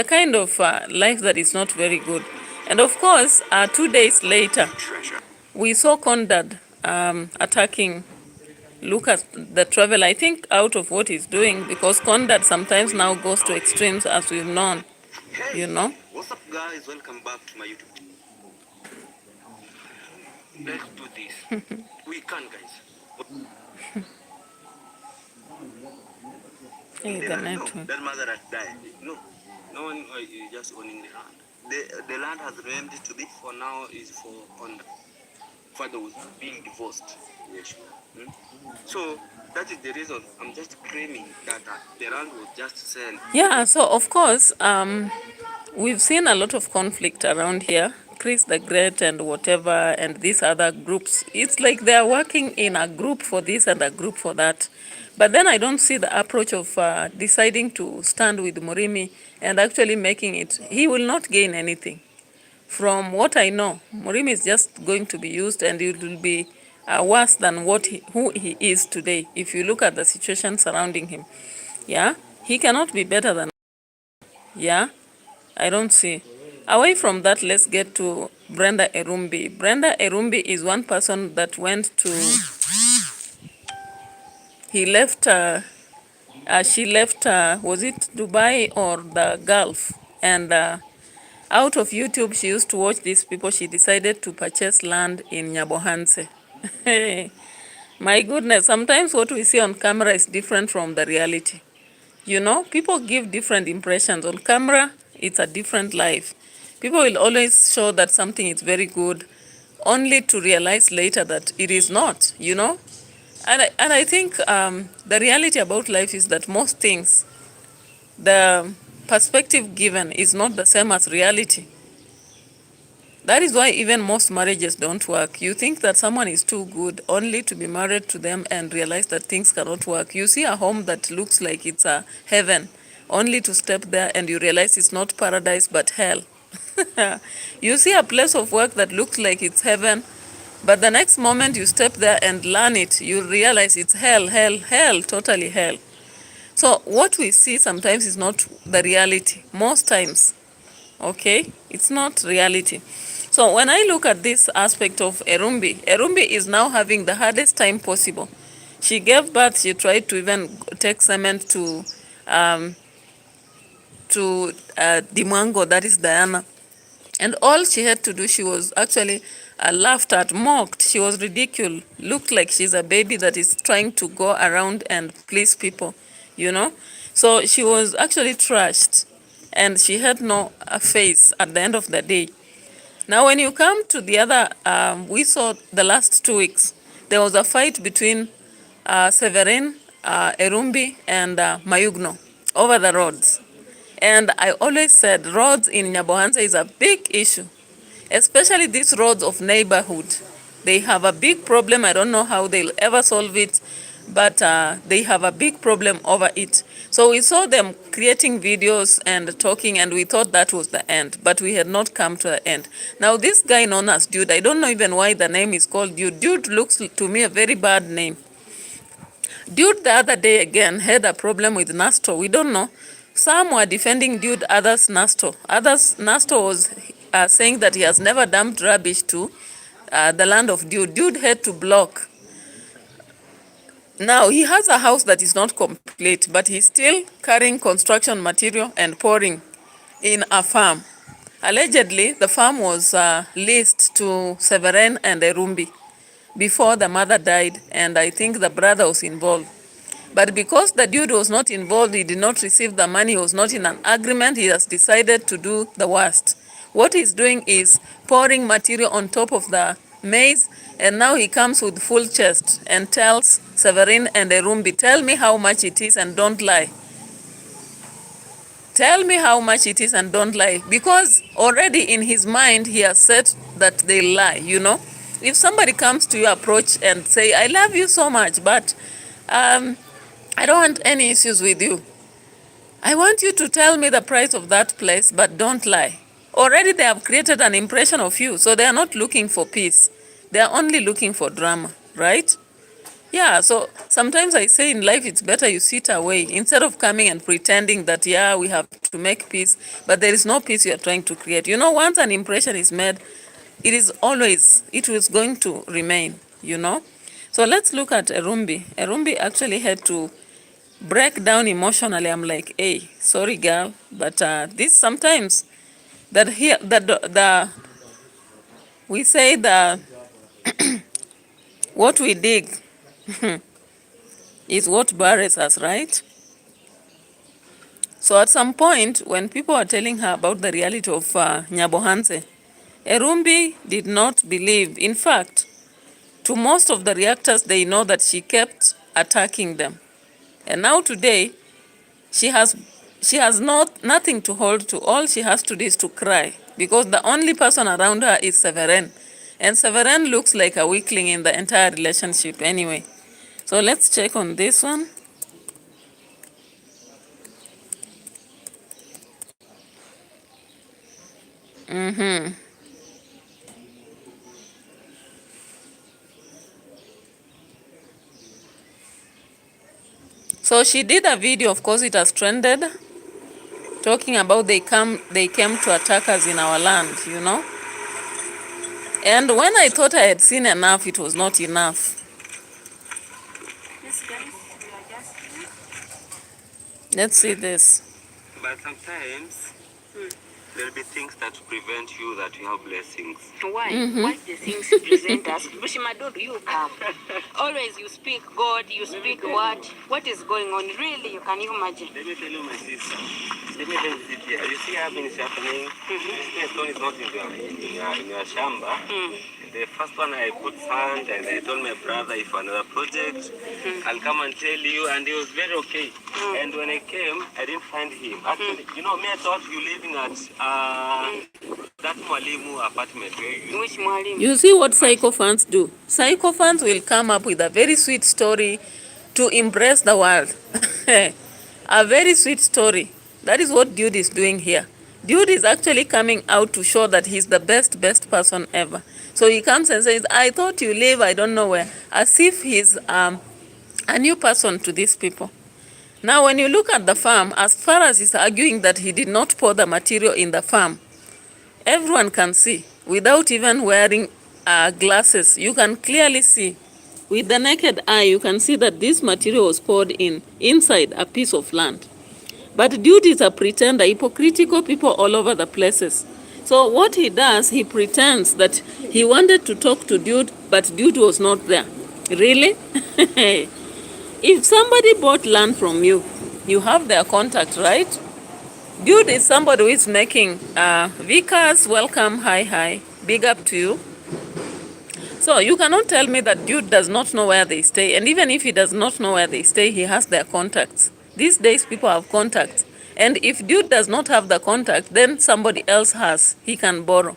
kind of life that is not very good. And of course, 2 days later, we saw Condad attacking Lucas the Traveler. I think out of what he's doing, because Condad sometimes now goes to extremes, as we've known, you know. What's up, guys? Welcome back to my YouTube. Let's do this. We can, guys. Hey, the network. That mother has died. No one is just owning the land. The land has remained to be for now is for on father was being divorced. Yes. So that is the reason I'm just claiming that the land was just sell. Yeah, so of course, we've seen a lot of conflict around here. Chris the Great and whatever, and these other groups. It's like they're working in a group for this and a group for that. But then I don't see the approach of deciding to stand with MRIMI and actually making it. He will not gain anything. From what I know, MRIMI is just going to be used and it will be worse than who he is today. If you look at the situation surrounding him, yeah, he cannot be better than, yeah, I don't see. Away from that, let's get to Brenda Erumbi. Brenda Erumbi is one person that went to, she left, was it Dubai or the Gulf? And out of YouTube, she used to watch these people. She decided to purchase land in Nyabohanse. My goodness, sometimes what we see on camera is different from the reality. You know, people give different impressions. On camera, it's a different life. People will always show that something is very good, only to realize later that it is not, you know? And I think the reality about life is that most things, the perspective given is not the same as reality. That is why even most marriages don't work. You think that someone is too good only to be married to them and realize that things cannot work. You see a home that looks like it's a heaven, only to step there and you realize it's not paradise but hell. You see a place of work that looks like it's heaven, but the next moment you step there and learn it, you realize it's hell, hell, hell, totally hell. So what we see sometimes is not the reality, most times. Okay, it's not reality. So when I look at this aspect of Erumbi, Erumbi is now having the hardest time possible. She gave birth, she tried to even take cement to Dimango, that is Diana. And all she had to do, she was actually laughed at, mocked. She was ridiculed, looked like she's a baby that is trying to go around and please people, you know. So she was actually trashed, and she had no face at the end of the day. Now, when you come to the other, we saw the last 2 weeks, there was a fight between Severin, Erumbi, and Mayugno over the roads. And I always said roads in Nyabohansa is a big issue, especially these roads of neighborhood. They have a big problem. I don't know how they'll ever solve it, but they have a big problem over it. So we saw them creating videos and talking, and we thought that was the end, but we had not come to the end. Now this guy known as Dude, I don't know even why the name is called Dude. Dude looks to me a very bad name. Dude the other day again had a problem with Nasto. We don't know. Some were defending Dude, others Nasto. Others, Nasto was saying that he has never dumped rubbish to the land of Dude. Dude had to block. Now, he has a house that is not complete, but he's still carrying construction material and pouring in a farm. Allegedly, the farm was leased to Severin and Erumbi before the mother died, and I think the brother was involved. But because the dude was not involved, he did not receive the money, he was not in an agreement, he has decided to do the worst. What he's doing is pouring material on top of the maize, and now he comes with full chest and tells Severin and Erumbi, tell me how much it is and don't lie. Tell me how much it is and don't lie. Because already in his mind, he has said that they lie, you know. If somebody comes to you, approach and say, I love you so much, but I don't want any issues with you. I want you to tell me the price of that place, but don't lie. Already they have created an impression of you, so they are not looking for peace. They are only looking for drama, right? Yeah, so sometimes I say in life it's better you sit away instead of coming and pretending that, yeah, we have to make peace, but there is no peace you are trying to create. You know, once an impression is made, it was going to remain, you know. So let's look at Erumbi. Erumbi actually had to break down emotionally. I'm like, hey, sorry girl, but this sometimes that here the we say the what we dig is what buries us, right? So at some point, when people are telling her about the reality of Nyabohanse, Erumbi did not believe. In fact, to most of the reactors, they know that she kept attacking them. And now today, she has nothing to hold to. All she has to do is to cry, because the only person around her is Severin. And Severin looks like a weakling in the entire relationship anyway. So let's check on this one. So she did a video, of course it has trended, talking about they came to attack us in our land, you know. And when I thought I had seen enough, it was not enough. Yes, guys, we are just here. Let's see this. But sometimes there'll be things that prevent you that you have blessings. Why? Why the things present us? Bushimadudu, you come. Always you speak God, you speak what? What is going on? Really, can you imagine? Let me tell you, my sister. Let me tell you this here. You see how things happening? This stone is not in your shamba. The first one I put sand and I told my brother if another project, I'll come and tell you, and he was very okay. And when I came, I didn't find him. Actually, you know, me, I thought you living at that Mwalimu apartment where you... Which Mwalimu? You see what psychophants do? Psychophants will come up with a very sweet story to impress the world. A very sweet story. That is what Dude is doing here. Dude is actually coming out to show that he's the best person ever. So he comes and says, I thought you live, I don't know where. As if he's a new person to these people. Now, when you look at the farm, as far as he's arguing that he did not pour the material in the farm, everyone can see, without even wearing glasses. You can clearly see. With the naked eye, you can see that this material was poured inside a piece of land. But Dude is a pretender, hypocritical people all over the places. So what he does, he pretends that he wanted to talk to Dude, but Dude was not there. Really? If somebody bought land from you, you have their contact, right? Dude is somebody who is making Vikas, welcome, hi, big up to you. So you cannot tell me that Dude does not know where they stay. And even if he does not know where they stay, he has their contacts. These days, people have contacts. And if Dude does not have the contact, then somebody else has. He can borrow.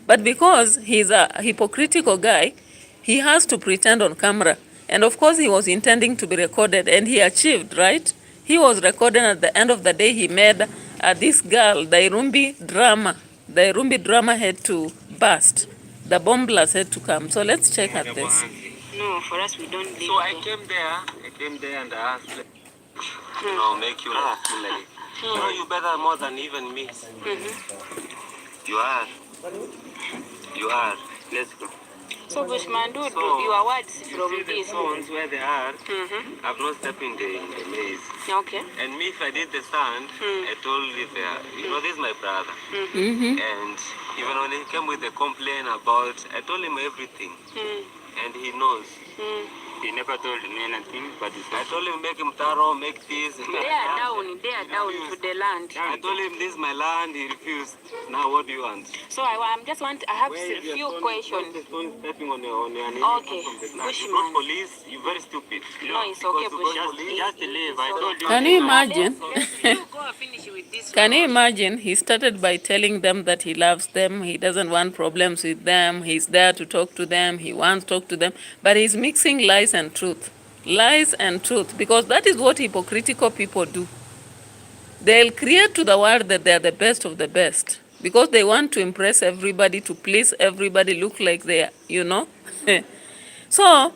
But because he's a hypocritical guy, he has to pretend on camera. And of course, he was intending to be recorded, and he achieved, right? He was recorded. At the end of the day, he made this girl, the ERUMBI drama. The ERUMBI drama had to burst. The bomb blast had to come. So let's check at this. No, for us, we don't live So I came there and I asked, you know, make you feel like, you know, you better more than even me. You are. Let's go. So, Bushmandudu, So, your words from See the this. stones where they are, I've not stepped in the maze. Okay. And me, if I did the sand, I told you there, you know, this is my brother. And even when he came with the complaint about, I told him everything. And he knows. He never told me anything, but I told him make him thorough, make this. They are down to the land. I told him this is my land, he refused. Now what do you want? So I have a few questions. Stepping on your Okay, You Bushman. brought police, you're very stupid. No, it's okay, Bushman. Just leave, I told you. Can you imagine? You go and finish with this. Can you imagine? He started by telling them that he loves them, he doesn't want problems with them, he's there to talk to them, he wants to talk to them, but he's mixing lies and truth. Lies and truth, because that is what hypocritical people do. They'll create to the world that they're the best of the best, because they want to impress everybody, to please everybody, look like they're, you know. So,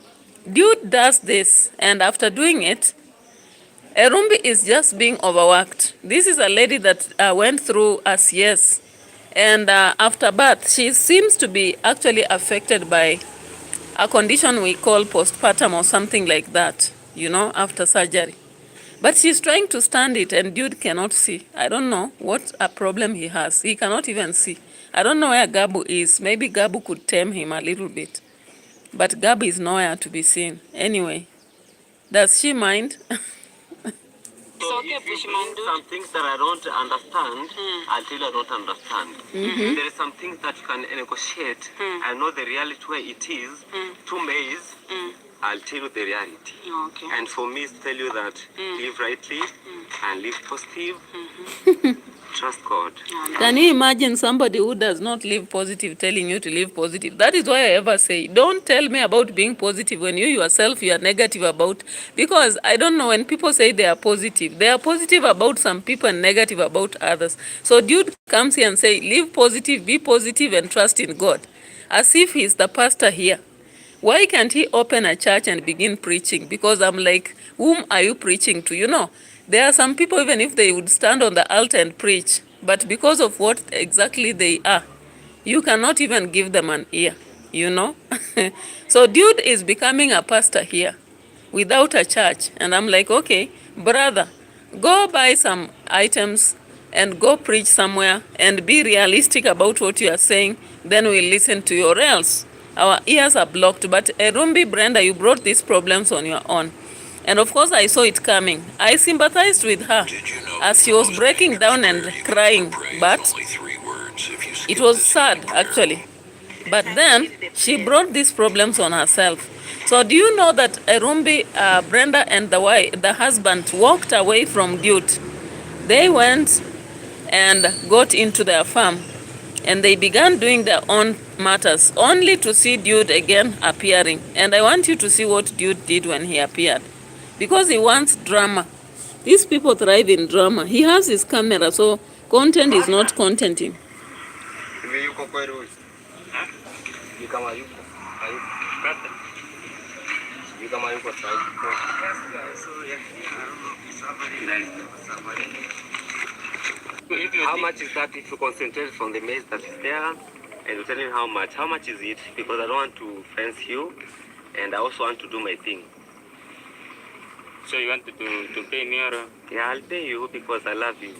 Dude does this, and after doing it, ERUMBI is just being overworked. This is a lady that went through a CS, and after birth, she seems to be actually affected by a condition we call postpartum or something like that, you know, after surgery. But she's trying to stand it, and Dude cannot see. I don't know what a problem he has. He cannot even see. I don't know where Gabu is. Maybe Gabu could tame him a little bit. But Gabu is nowhere to be seen. Anyway, does she mind? It's okay, If you Bushman. bring some things that I don't understand, I'll tell you I don't understand. There is some things that you can negotiate. I know the reality where it is. To maize, I'll tell you the reality. Okay. And for me, to tell you that live rightly and live positive. Trust God. Can you imagine somebody who does not live positive telling you to live positive? That is why I ever say, don't tell me about being positive when you yourself you are negative about. Because I don't know, when people say they are positive about some people and negative about others. So Dude comes here and say, live positive, be positive, and trust in God. As if he's the pastor here. Why can't he open a church and begin preaching? Because I'm like, whom are you preaching to? You know, there are some people, even if they would stand on the altar and preach, but because of what exactly they are, you cannot even give them an ear, you know? So dude is becoming a pastor here without a church. And I'm like, okay, brother, go buy some items and go preach somewhere and be realistic about what you are saying. Then we'll listen to you, or else our ears are blocked. But Erumbi, Brenda, you brought these problems on your own. And of course, I saw it coming. I sympathized with her as she was breaking down and crying. But it was sad, actually. But then she brought these problems on herself. So do you know that Erumbi, Brenda, and the husband walked away from Dude? They went and got into their farm, and they began doing their own matters, only to see Dude again appearing. And I want you to see what Dude did when he appeared, because he wants drama. These people thrive in drama. He has his camera, so content is not contenting. How much is that if you concentrate on the maize that is there and you tell him how much? How much is it? Because I don't want to fence you and I also want to do my thing. So you want to pay me or? Yeah, I'll pay you because I love you.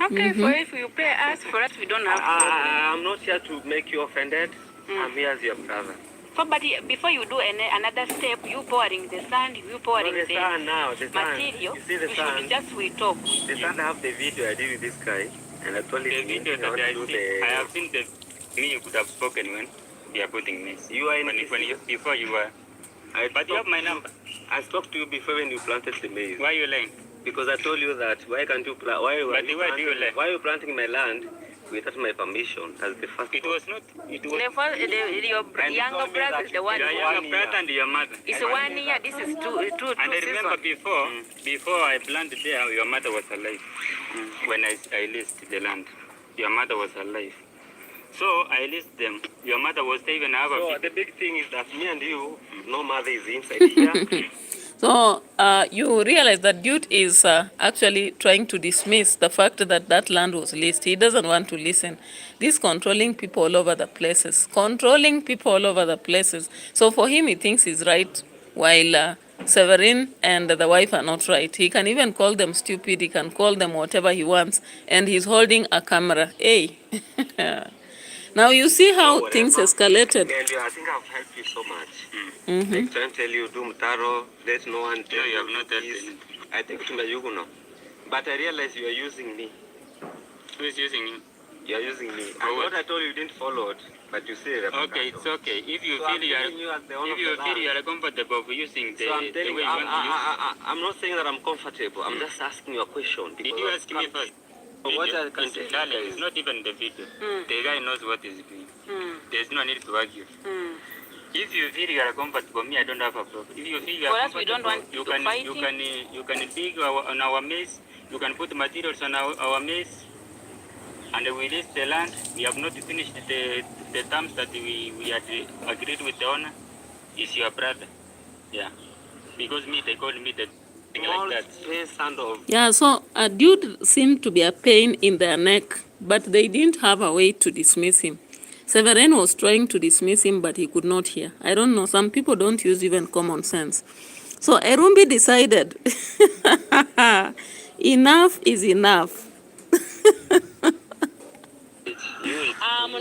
Okay, for if you pay us, for us we don't have I'm not here to make you offended. I'm here as your brother. So, but before you do another step, you pouring the sand, you pouring the sand now, the material, you see the sand. just we talk. The sand, I have the video I did with this guy, and I told him the video that I have seen the me you could have spoken when you are putting me. You are in before you were. But you have my number. I spoke to you before when you planted the maize. Why are you lying? Because I told you that why can't you plant? Why are you planting my land without my permission? As the first. It was not. It was. Your younger brother is the one. Your younger brother and your mother. It's 1 year. This is two. And I remember before I planted there, your mother was alive. When I leased the land, your mother was alive. So I list them. Your mother was even have a. So the big thing is that me and you, no mother is inside here. So you realize that Dude is actually trying to dismiss the fact that that land was leased. He doesn't want to listen. This controlling people all over the places. Controlling people all over the places. So for him, he thinks he's right, while Severin and the wife are not right. He can even call them stupid. He can call them whatever he wants. And he's holding a camera. Hey. Now you see how things escalated. I think I've helped you so much. I try to tell you, do mtaro, let no one tell you have not helped. I think to Yuguno. But I realize you are using me. Who is using you? You are using me. And what I told you didn't follow it, but you say okay, it's okay. If you feel you are comfortable using the way you want to use. I'm not saying that I'm comfortable. I'm just asking you a question. Did you ask me first? What I can say, it's not even the video. The guy knows what he's doing. There's no need to argue. If you feel you are comfortable, me, I don't have a problem. If you feel you are comfortable, you can dig on our maize. You can put materials on our maize, and we list the land. We have not finished the terms that we had agreed with the owner. Is your brother? Yeah, because me, they called me the. Like that. Yeah, so a Dude seemed to be a pain in their neck, but they didn't have a way to dismiss him. Severin was trying to dismiss him, but he could not hear. I don't know, some people don't use even common sense. So Erumbi decided, enough is enough.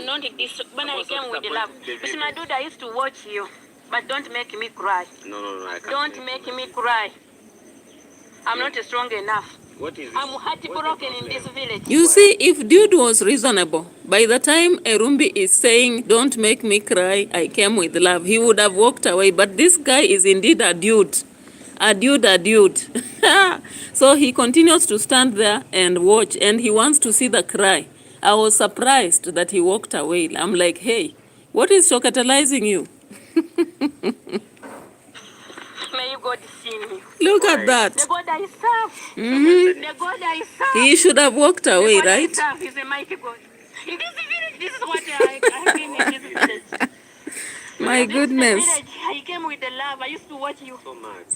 Not this. When I came with the love, Mr. Dude, I used to watch you, but don't make me cry. No, I can't. Don't make me cry. I'm not strong enough. What is this? I'm heartbroken in this village. You see, if Dude was reasonable, by the time Erumbi is saying, don't make me cry, I came with love, he would have walked away. But this guy is indeed a dude. A dude. So he continues to stand there and watch, and he wants to see the cry. I was surprised that he walked away. I'm like, hey, what is chocotalizing you? May you God see me. Look at that. The God I serve. The God I serve. He should have walked away, right? The God I serve is a mighty God. In this village, this is what I've been in this village. My goodness. This village, I came with the love. I used to watch you. So much.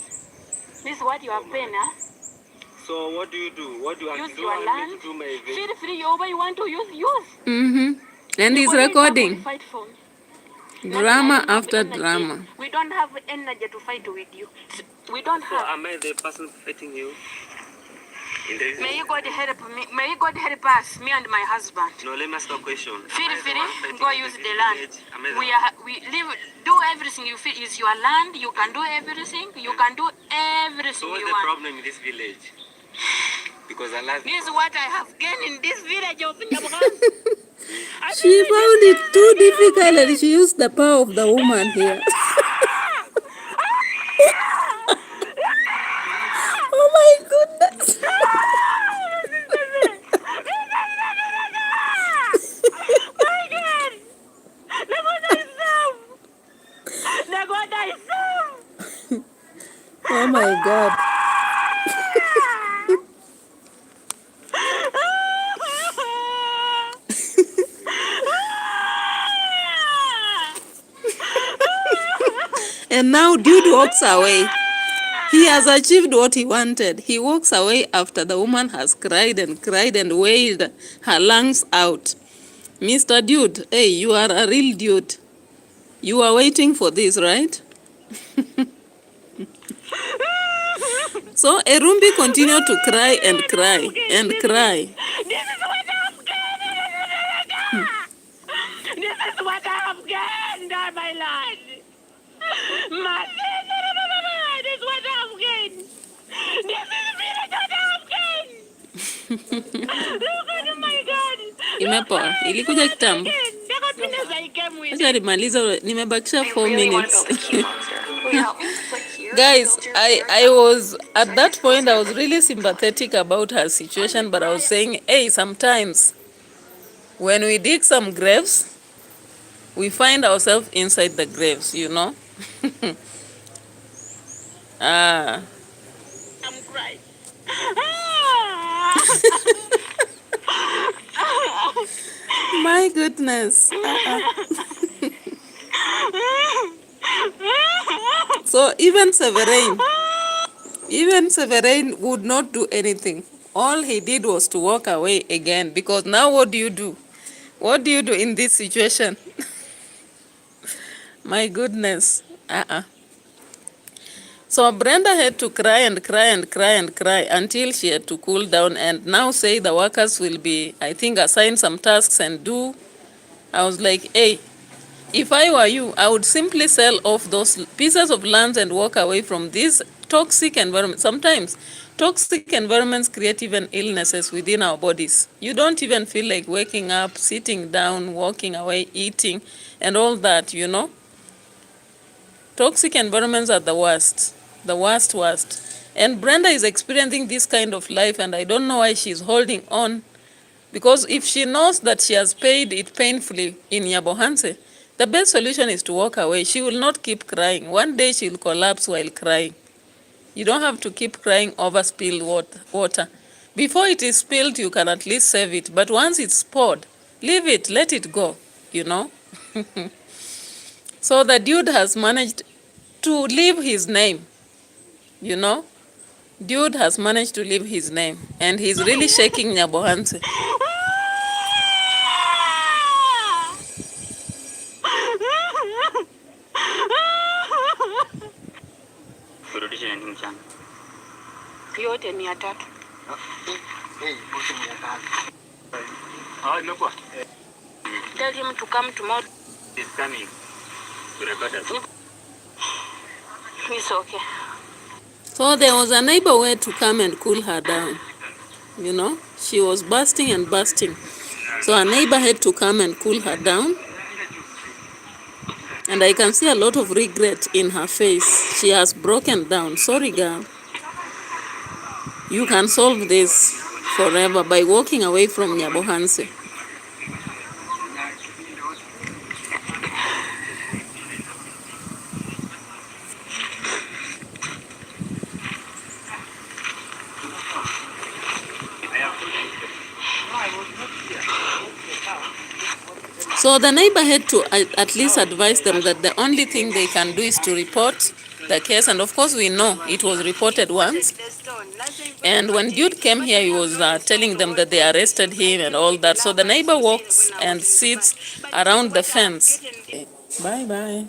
This is what you are paying, huh? So what do you do? What do you Use actually your want land. me to do my event? Feel free, over you want to use. And he's Because there is somebody recording. fight for. Drama I don't have after energy. drama. We don't have energy to fight with you. We don't So have. am I the person fighting you? In the May you God help me. May you God help us, me and my husband. No, let me ask you a question. Feel Am I the free, one fighting go in use the village? land. Am I the We live, do everything you feel is your land. You can do everything. You can do everything So what's you the want. problem in this village? Because I love This is what I have gained in this village of Nyabugan. She found it too difficult and she used the power of the woman here. Oh my goodness. Oh my God. And now dude walks away. He has achieved what he wanted. He walks away after the woman has cried and wailed her lungs out. Mr. Dude, hey, you are a real dude. You are waiting for this, right? So Erumbi continued to cry and cry and cry. This is what I've gained. This is what I've gained, my lord. This is what I've gained. This is really what I've gained. Look at my God. Imepoa. Ilikuja kitambo. The happiness I came with. Acha nimaliza, nimebakisha 4 really want to minutes. build a key monster. Will you help me? Click here. Guys, Filter, I was, at that point, I was really sympathetic about her situation, but I was saying, hey, sometimes when we dig some graves, we find ourselves inside the graves, you know? Ah. I'm crying. My goodness. So even Severine would not do anything. All he did was to walk away again, because now what do you do? What do you do in this situation? My goodness. So Brenda had to cry and cry and cry and cry until she had to cool down, and now say the workers will be, I think, assigned some tasks and do. I was like, hey, if I were you, I would simply sell off those pieces of land and walk away from this toxic environment. Sometimes toxic environments create even illnesses within our bodies. You don't even feel like waking up, sitting down, walking away, eating, and all that, you know. Toxic environments are the worst. The worst. And Brenda is experiencing this kind of life, and I don't know why she's holding on. Because if she knows that she has paid it painfully in Nyabohanse, the best solution is to walk away. She will not keep crying. One day she'll collapse while crying. You don't have to keep crying over spilled water. Before it is spilled, you can at least save it. But once it's poured, leave it, let it go, you know. So the dude has managed to leave his name, you know. Dude has managed to leave his name, and he's really shaking Nyabohanse. Yote 300. Tell him to come tomorrow. He's coming to record us. It's okay. So there was a neighbor who had to come and cool her down. You know, she was bursting and bursting. So a neighbor had to come and cool her down. And I can see a lot of regret in her face. She has broken down. Sorry, girl. You can solve this forever by walking away from Nyabohanse. So the neighbor had to at least advise them that the only thing they can do is to report the case. And of course, we know it was reported once. And when Jude came here, he was telling them that they arrested him and all that. So the neighbor walks and sits around the fence. Bye-bye.